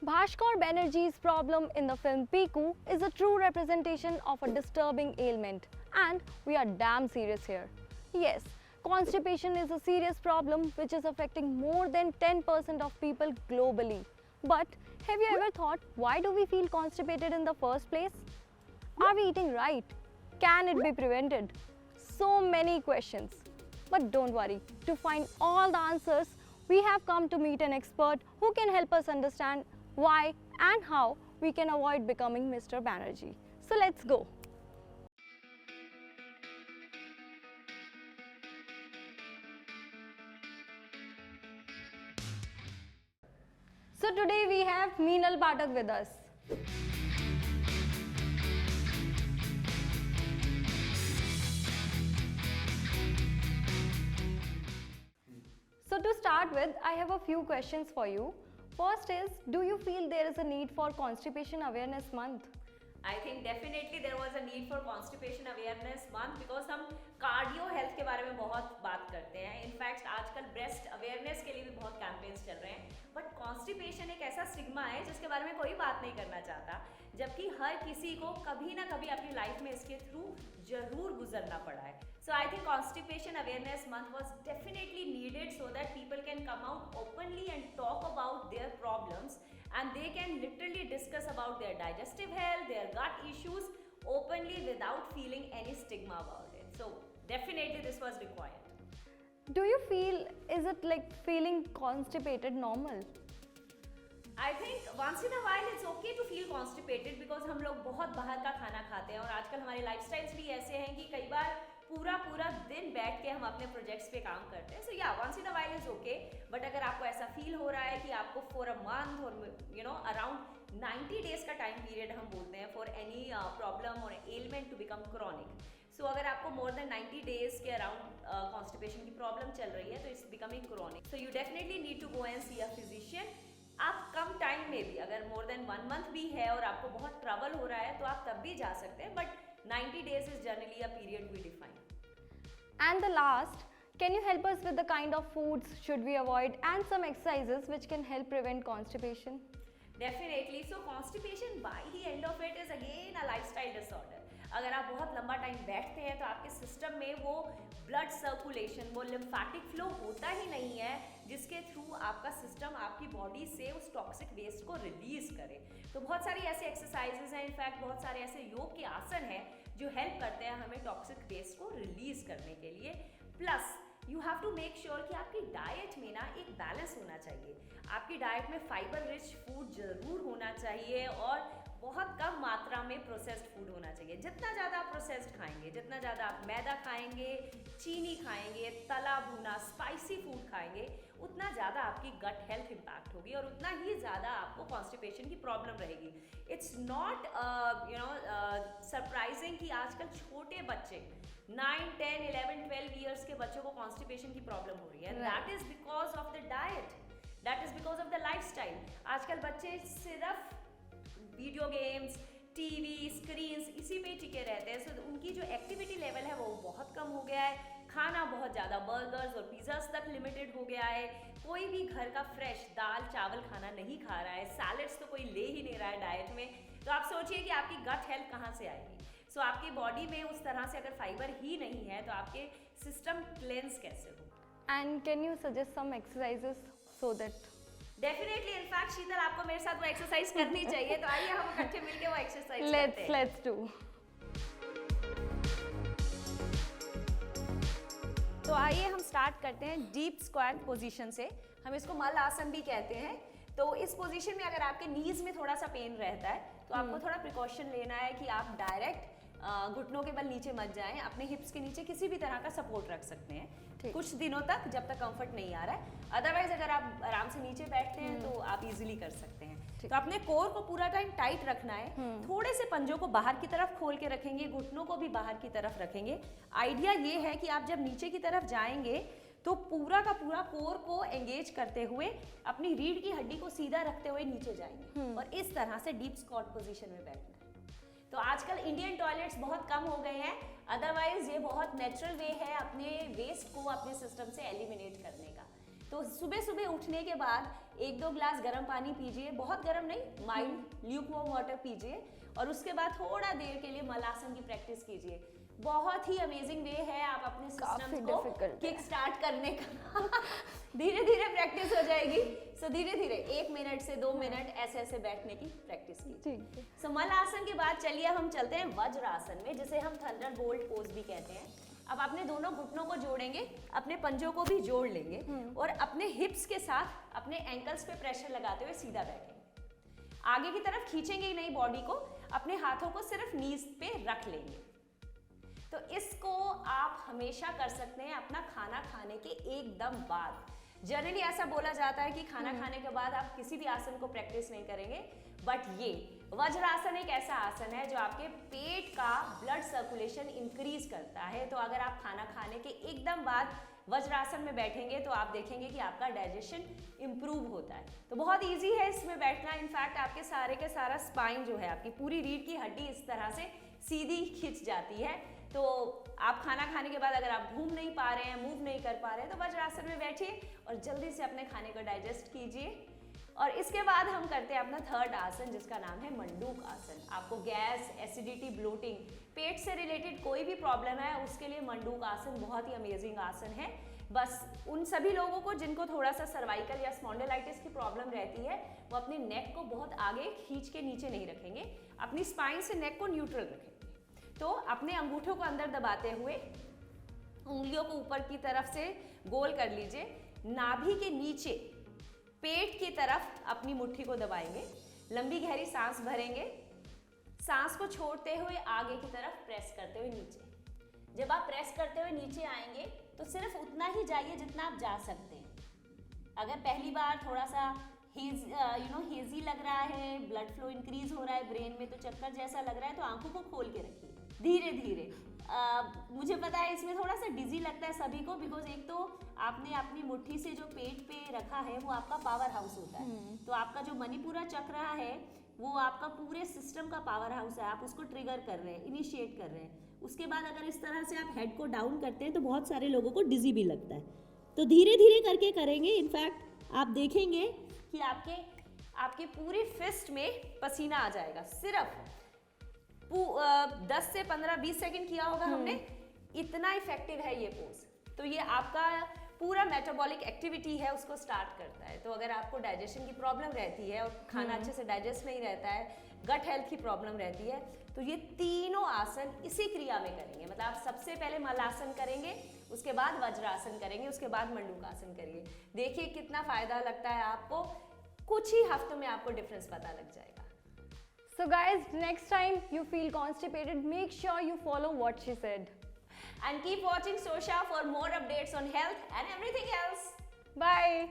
Bhaskar Banerjee's problem in the film Piku is a true representation of a disturbing ailment, and we are damn serious here. Yes, constipation is a serious problem which is affecting more than 10% of people globally. But have you ever thought, why do we feel constipated in the first place? Are we eating right? Can it be prevented? So many questions. But don't worry, to find all the answers, we have come to meet an expert who can help us understand why and how we can avoid becoming Mr. Banerjee. So let's go. So today we have Meenal Pathak with us. So to start with, I have a few questions for you. First is, do you feel there is a need for Constipation Awareness Month? I think definitely there was a need for constipation awareness month because हम cardio health के बारे में बहुत बात करते हैं. In fact आजकल breast awareness के लिए भी बहुत कैंपेन्स चल रहे हैं. बट कॉन्स्टिपेशन एक ऐसा स्टिग्मा है जिसके बारे में कोई बात नहीं करना चाहता, जबकि हर किसी को कभी ना कभी अपनी लाइफ में इसके थ्रू जरूर गुजरना पड़ा है. So I think Constipation Awareness Month was definitely needed so that people can come out openly and talk about their problems, and they can literally discuss about their digestive health, their gut issues openly without feeling any stigma about it. So definitely this was required. Do you feel, is it like feeling constipated normal? I think once in a while it's okay to feel constipated because हम लोग बहुत बाहर का खाना खाते हैं और आजकल हमारे लाइफस्टाइल्स भी ऐसे हैं कि कई बार पूरा दिन बैठ के हम अपने प्रोजेक्ट्स पे काम करते हैं. सो या once in a while is okay. But अगर आपको ऐसा फील हो रहा है कि आपको फॉर अ मंथ और अराउंड 90 डेज का टाइम पीरियड हम बोलते हैं फॉर एनी प्रॉब्लम और element to become chronic. So अगर आपको मोर देन 90 डेज के अराउंड कॉन्स्टिपेशन की प्रॉब्लम चल रही है तो it's becoming chronic. So you definitely need to go and see a physician. आप कम टाइम में भी, अगर मोर देन 1 मंथ भी है और आपको बहुत ट्रबल हो रहा है तो आप तब भी जा सकते हैं. But 90 days is generally a period we define. And the last, can you help us with the kind of foods should we avoid and some exercises which can help prevent constipation? Definitely. So constipation by the end of it is again a lifestyle disorder. अगर आप बहुत लंबा time बैठते हैं तो आपके system में वो ब्लड सर्कुलेशन, वो लिम्फेटिक फ्लो होता ही नहीं है जिसके थ्रू आपका सिस्टम आपकी बॉडी से उस टॉक्सिक वेस्ट को रिलीज करे. तो बहुत सारी ऐसे एक्सरसाइजेज हैं, इनफैक्ट बहुत सारे ऐसे योग के आसन हैं जो हेल्प करते हैं हमें टॉक्सिक वेस्ट को रिलीज करने के लिए. Plus you have to make sure कि आपकी डाइट में ना एक बैलेंस होना चाहिए. आपकी डाइट में फाइबर रिच फूड जरूर होना चाहिए और बहुत कम मात्रा में प्रोसेस्ड फूड होना चाहिए. जितना ज़्यादा आप प्रोसेस्ड खाएंगे, जितना ज़्यादा आप मैदा खाएंगे, चीनी खाएंगे, तला भुना स्पाइसी फूड खाएंगे, उतना ज़्यादा आपकी गट हेल्थ इम्पैक्ट होगी और उतना ही ज़्यादा आपको कॉन्स्टिपेशन की प्रॉब्लम रहेगी. इट्स नॉट सरप्राइजिंग कि आजकल छोटे बच्चे 9, 10, 11, 12 ईयर्स के बच्चों को कॉन्स्टिपेशन की प्रॉब्लम हो रही है. That is because of the diet, that is because of the lifestyle. आजकल बच्चे सिर्फ वीडियो गेम्स, टीवी, स्क्रीन्स इसी पे टिके रहते हैं. सो उनकी जो एक्टिविटी लेवल है वो बहुत कम हो गया है. खाना बहुत ज़्यादा बर्गर्स और पिज़्ज़ास तक लिमिटेड हो गया है. कोई भी घर का फ्रेश दाल चावल खाना नहीं खा रहा है. सैलड्स तो कोई ले ही नहीं रहा है डाइट में. तो आप सोचिए कि आपकी गट हेल्थ कहाँ से आएगी. सो आपकी बॉडी में उस तरह से अगर फाइबर ही नहीं है तो आपके सिस्टम क्लेंस कैसे हो. And can you suggest some exercises so that definitely. In fact Sheetal, आपको मेरे साथ वो एक्सरसाइज करनी चाहिए. तो आइए हम इकट्ठे मिलके वो एक्सरसाइज करते हैं. let's do. तो आइए हम स्टार्ट करते हैं डीप स्क्वाट पोजीशन से. हम इसको मल आसन भी कहते हैं. तो इस पोजीशन में अगर आपके नीज में थोड़ा सा पेन रहता है तो आपको थोड़ा प्रिकॉशन लेना है कि आप डायरेक्ट घुटनों के बल नीचे मत जाएं. अपने हिप्स के नीचे किसी भी तरह का सपोर्ट रख सकते हैं कुछ दिनों तक, जब तक कंफर्ट नहीं आ रहा है. अदरवाइज अगर आप आराम से नीचे बैठते हैं तो आप इजीली कर सकते हैं. तो अपने कोर को पूरा टाइम टाइट रखना है. थोड़े से पंजों को बाहर की तरफ खोल के रखेंगे, घुटनों को भी बाहर की तरफ रखेंगे. आइडिया ये है कि आप जब नीचे की तरफ जाएंगे तो पूरा का पूरा कोर को एंगेज करते हुए अपनी रीढ़ की हड्डी को सीधा रखते हुए नीचे जाएंगे और इस तरह से डीप स्क्वाट पोजीशन में बैठना है. तो आजकल इंडियन टॉयलेट्स बहुत कम हो गए हैं. अदरवाइज ये बहुत नेचुरल वे है अपने वेस्ट को अपने सिस्टम से एलिमिनेट करने का. तो सुबह सुबह उठने के बाद 1-2 ग्लास गर्म पानी पीजिए, बहुत गर्म नहीं, माइल्ड ल्यूकवार्म वाटर पीजिए, और उसके बाद थोड़ा देर के लिए मलासन की प्रैक्टिस कीजिए। बहुत ही अमेजिंग वे है आप अपने सिस्टम को किक स्टार्ट करने का। धीरे धीरे प्रैक्टिस हो जाएगी। सो धीरे धीरे 1 मिनट से 2 मिनट ऐसे ऐसे बैठने की प्रैक्टिस कीजिए। सो मलासन के बाद चलिए हम चलते हैं वज्रासन में, जिसे हम थंडरबोल्ट पोज भी कहते हैं। अब अपने दोनों घुटनों को जोड़ेंगे, अपने पंजों को भी जोड़ लेंगे और अपने हिप्स के साथ अपने एंकल्स पे प्रेशर लगाते हुए सीधा बैठेंगे। आगे की तरफ खींचेंगे ही नहीं बॉडी को, अपने हाथों को सिर्फ नीज पे रख लेंगे। तो इसको आप हमेशा कर सकते हैं अपना खाना खाने के एकदम बाद। जनरली ऐसा बोला जाता है कि खाना खाने के बाद आप किसी भी आसन को प्रैक्टिस नहीं करेंगे, बट ये वज्रासन एक ऐसा आसन है जो आपके पेट का ब्लड सर्कुलेशन इंक्रीज करता है। तो अगर आप खाना खाने के एकदम बाद वज्रासन में बैठेंगे तो आप देखेंगे कि आपका डाइजेशन इंप्रूव होता है। तो बहुत इजी है इसमें बैठना। इनफैक्ट आपके सारे के सारा स्पाइन जो है, आपकी पूरी रीढ़ की हड्डी इस तरह से सीधी खिंच जाती है। तो आप खाना खाने के बाद अगर आप घूम नहीं पा रहे हैं, मूव नहीं कर पा रहे हैं, तो वज्रासन में बैठिए और जल्दी से अपने खाने को डाइजेस्ट कीजिए। और इसके बाद हम करते हैं अपना थर्ड आसन, जिसका नाम है मंडूक आसन। आपको गैस, एसिडिटी, ब्लोटिंग, पेट से रिलेटेड कोई भी प्रॉब्लम है, उसके लिए मंडूक आसन बहुत ही अमेजिंग आसन है। बस उन सभी लोगों को जिनको थोड़ा सा सर्वाइकल या स्पॉन्डिलाइटिस की प्रॉब्लम रहती है, वो अपने नेक को बहुत आगे खींच के नीचे नहीं रखेंगे, अपनी स्पाइन से नेक को न्यूट्रल रखेंगे। तो अपने अंगूठों को अंदर दबाते हुए उंगलियों को ऊपर की तरफ से गोल कर लीजिए। नाभि के नीचे पेट की तरफ अपनी मुट्ठी को दबाएंगे, लंबी गहरी सांस भरेंगे, सांस को छोड़ते हुए आगे की तरफ प्रेस करते हुए नीचे। जब आप प्रेस करते हुए नीचे आएंगे तो सिर्फ उतना ही जाइए जितना आप जा सकते हैं। अगर पहली बार थोड़ा सा हेजी लग रहा है, ब्लड फ्लो इंक्रीज हो रहा है ब्रेन में, तो चक्कर जैसा लग रहा है, तो आंखों को खोल के रखिए धीरे धीरे। मुझे पता है इसमें थोड़ा सा डिजी लगता है सभी को, बिकॉज एक तो आपने अपनी मुट्ठी से जो पेट पे रखा है वो आपका पावर हाउस होता है। तो आपका जो मणिपुरा चक्र है वो आपका पूरे सिस्टम का पावर हाउस है। आप उसको ट्रिगर कर रहे हैं, इनिशिएट कर रहे हैं। उसके बाद अगर इस तरह से आप हेड को डाउन करते हैं तो बहुत सारे लोगों को डिजी भी लगता है। तो धीरे धीरे करके करेंगे। इनफैक्ट आप देखेंगे कि आपके पूरी फिस्ट में पसीना आ जाएगा। सिर्फ 10 से 15-20 सेकंड किया होगा हमने, इतना इफेक्टिव है ये पोज। तो ये आपका पूरा मेटाबॉलिक एक्टिविटी है उसको स्टार्ट करता है। तो अगर आपको डाइजेशन की प्रॉब्लम रहती है और खाना अच्छे से डाइजेस्ट नहीं रहता है, गट हेल्थ की प्रॉब्लम रहती है, तो ये तीनों आसन इसी क्रिया में करेंगे। मतलब आप सबसे पहले मलासन करेंगे, उसके बाद वज्रासन करेंगे, उसके बाद मंडूकासन करेंगे। देखिए कितना फायदा लगता है आपको। कुछ ही हफ्तों में आपको डिफरेंस पता लग जाएगा। So guys, next time you feel constipated, make sure you follow what she said. And keep watching Sosha for more updates on health and everything else. Bye.